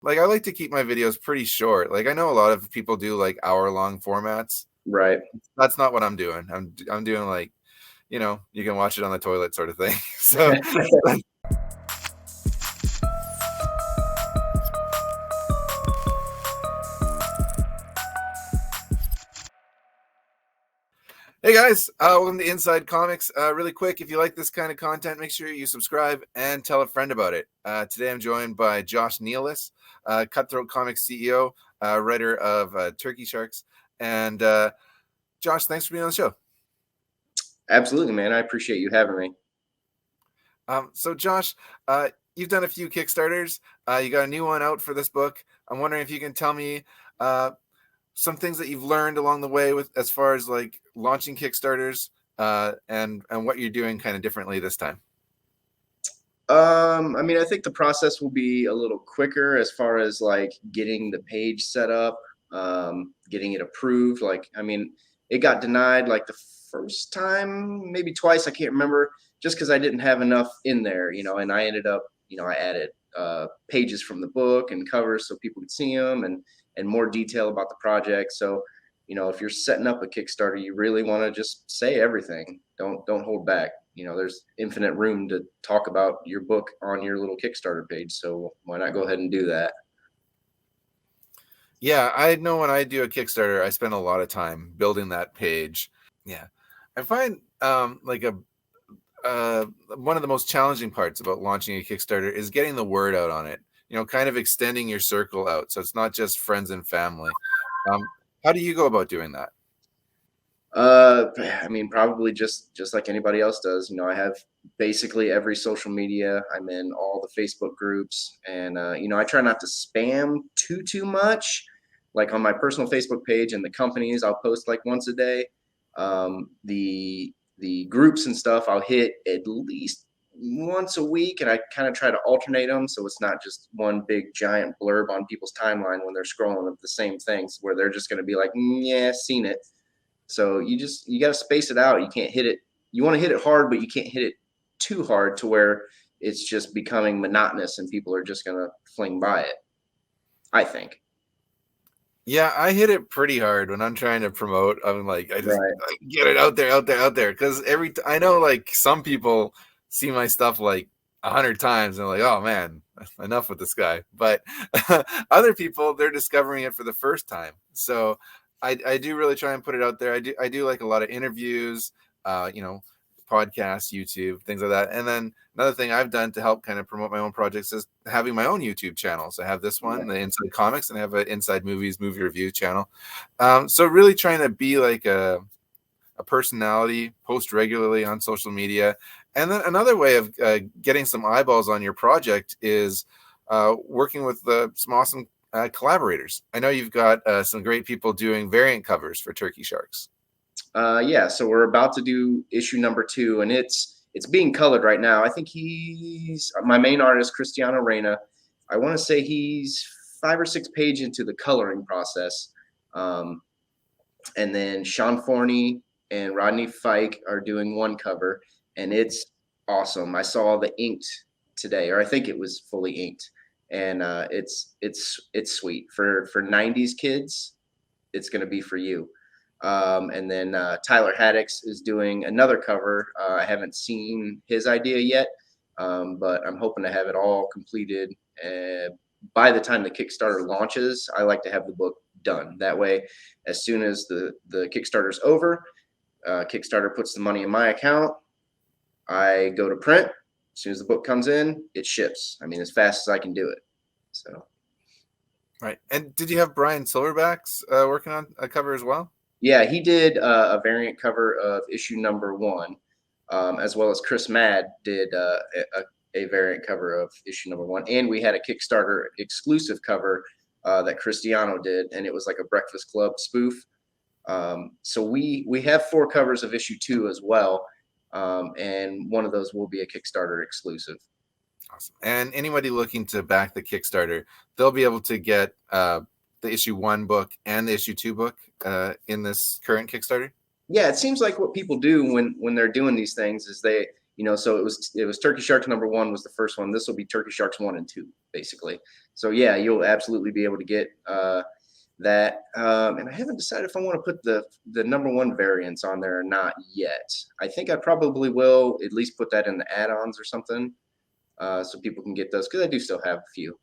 Like, I like to keep my videos pretty short. Like, I know a lot of people do like hour-long formats. Right. That's not what I'm doing. I'm doing like, you can watch it on the toilet sort of thing. So hey guys, welcome to Inside Comics. Really quick, if you like this kind of content, make sure you subscribe and tell a friend about it. Today I'm joined by Josh Nealis, Cutthroat Comics CEO, writer of Turkey Sharks. And Josh, thanks for being on the show. Absolutely, man. I appreciate you having me. So Josh, you've done a few Kickstarters. You got a new one out for this book. I'm wondering if you can tell me some things that you've learned along the way with as far as like launching Kickstarters and what you're doing kind of differently this time. I mean, I think the process will be a little quicker as far as like getting the page set up, getting it approved. Like, I mean, it got denied like the first time, maybe twice, I can't remember, just because I didn't have enough in there, and I ended up, I added pages from the book and covers so people could see them and more detail about the project. So, if you're setting up a Kickstarter, you really want to just say everything. Don't hold back. There's infinite room to talk about your book on your little Kickstarter page. So why not go ahead and do that? Yeah, I know when I do a Kickstarter, I spend a lot of time building that page. Yeah, I find like one of the most challenging parts about launching a Kickstarter is getting the word out on it. Kind of extending your circle out, so it's not just friends and family. How do you go about doing that? I mean, probably just like anybody else does. I have basically every social media. I'm in all the Facebook groups, and I try not to spam too much. Like on my personal Facebook page and the companies, I'll post like once a day. The groups and stuff, I'll hit at least once a week, and I kind of try to alternate them so it's not just one big giant blurb on people's timeline when they're scrolling of the same things, where they're just going to be like, yeah, seen it. So you got to space it out. You can't hit it. You want to hit it hard, but you can't hit it too hard to where it's just becoming monotonous and people are just going to fling by it, I think. Yeah, I hit it pretty hard when I'm trying to promote. I'm like, I get it out there. Because I know like some people see my stuff like 100 times and they're like, oh man, enough with this guy. But other people, they're discovering it for the first time. So I do really try and put it out there. I do like a lot of interviews, podcasts, YouTube, things like that. And then another thing I've done to help kind of promote my own projects is having my own YouTube channel. So I have this one, the Inside Comics, and I have an Inside Movies movie review channel. So really trying to be like a personality, post regularly on social media. And then another way of getting some eyeballs on your project is working with some awesome collaborators. I know you've got some great people doing variant covers for Turkey Sharks. Yeah, so we're about to do issue number 2, and it's being colored right now. I think he's my main artist, Cristiano Reyna. I want to say he's 5 or 6 pages into the coloring process. And then Sean Forney and Rodney Fike are doing one cover, and it's awesome. I saw the inked today, or I think it was fully inked, and it's sweet for 90s kids. It's going to be for you. And then Tyler Haddix is doing another cover. I haven't seen his idea yet, but I'm hoping to have it all completed by the time the Kickstarter launches. I like to have the book done. That way, as soon as the Kickstarter's over, Kickstarter puts the money in my account. I go to print. As soon as the book comes in, it ships. I mean, as fast as I can do it. So. Right. And did you have Brian Silverbacks working on a cover as well? Yeah, he did a variant cover of issue number 1, as well as Chris Madd did a variant cover of issue number 1. And we had a Kickstarter exclusive cover that Cristiano did, and it was like a Breakfast Club spoof. So we have 4 covers of issue 2 as well, and one of those will be a Kickstarter exclusive. Awesome. And anybody looking to back the Kickstarter, they'll be able to get the issue 1 book and the issue 2 book in this current Kickstarter? Yeah, it seems like what people do when they're doing these things is So it was Turkey Sharks #1 was the first one. This will be Turkey Sharks 1 and 2, basically. So yeah, you'll absolutely be able to get that. And I haven't decided if I want to put the #1 variants on there or not yet. I think I probably will at least put that in the add-ons or something, so people can get those, because I do still have a few.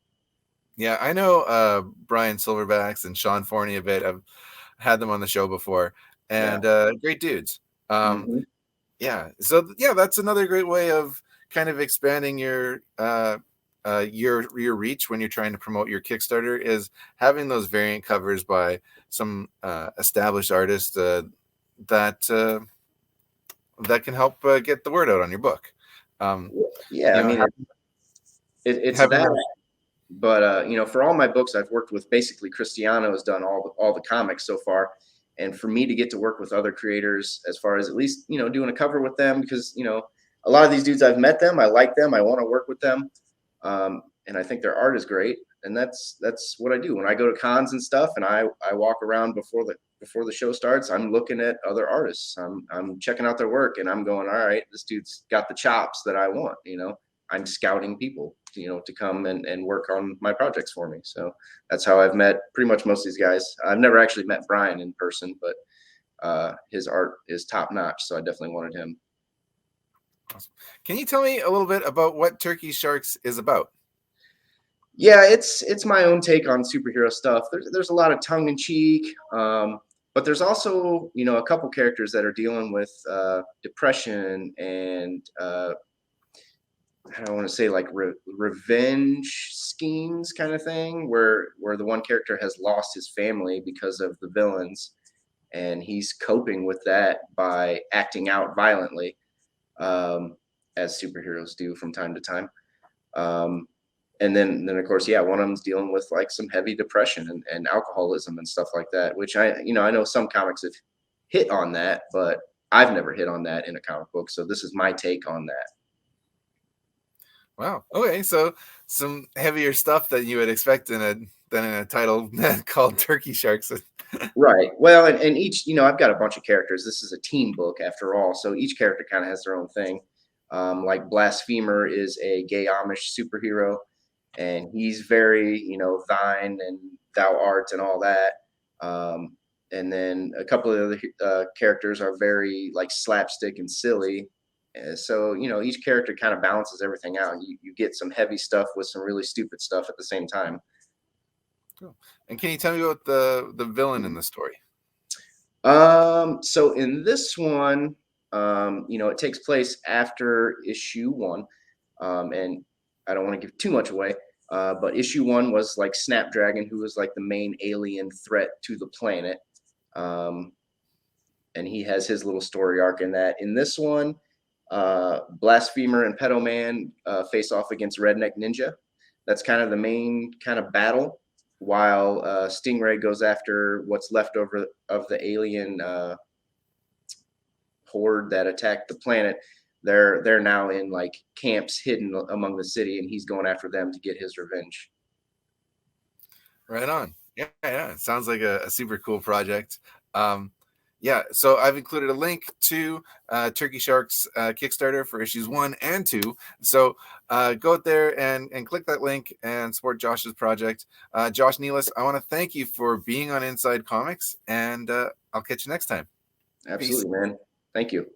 Yeah, I know Brian Silverbacks and Sean Forney a bit. I've had them on the show before, and great dudes. Mm-hmm. Yeah, so yeah, that's another great way of kind of expanding your reach when you're trying to promote your Kickstarter, is having those variant covers by some established artists that that can help get the word out on your book. Yeah, I mean, it's having that. those, But for all my books, I've worked with, basically Cristiano has done all the comics so far, and for me to get to work with other creators, as far as at least doing a cover with them, because a lot of these dudes, I've met them, I like them, I want to work with them, and I think their art is great, and that's what I do when I go to cons and stuff, and I walk around before the show starts. I'm looking at other artists, I'm checking out their work, and I'm going, all right, this dude's got the chops that I want. I'm scouting people, to come and work on my projects for me. So that's how I've met pretty much most of these guys. I've never actually met Brian in person, but his art is top notch. So I definitely wanted him. awesome. Can you tell me a little bit about what Turkey Sharks is about? Yeah, it's my own take on superhero stuff. There's a lot of tongue in cheek, but there's also a couple characters that are dealing with depression and I don't want to say like revenge schemes kind of thing, where the one character has lost his family because of the villains, and he's coping with that by acting out violently, as superheroes do from time to time. And then of course, yeah, one of them's dealing with like some heavy depression and alcoholism and stuff like that, which I know some comics have hit on that, but I've never hit on that in a comic book. So this is my take on that. Wow. Okay, so some heavier stuff than you would expect in a title called Turkey Sharks. Right. Well, and each, I've got a bunch of characters. This is a team book after all. So each character kind of has their own thing. Like Blasphemer is a gay Amish superhero, and he's very, thine and thou art and all that. And then a couple of other characters are very like slapstick and silly. So, each character kind of balances everything out. You get some heavy stuff with some really stupid stuff at the same time. Cool. And can you tell me about the villain in the story? So in this one, it takes place after issue 1, and I don't want to give too much away, but issue 1 was like Snapdragon, who was like the main alien threat to the planet, and he has his little story arc in that. In this one, Blasphemer and Pedo Man face off against Redneck Ninja. That's kind of the main kind of battle, while Stingray goes after what's left over of the alien horde that attacked the planet. They're now in like camps hidden among the city, and he's going after them to get his revenge. Right on. Yeah. It sounds like a super cool project. Yeah, so I've included a link to Turkey Sharks Kickstarter for issues 1 and 2. So go out there and click that link and support Josh's project. Josh Nealis, I want to thank you for being on Inside Comics, and I'll catch you next time. Absolutely, Peace. man. Thank you.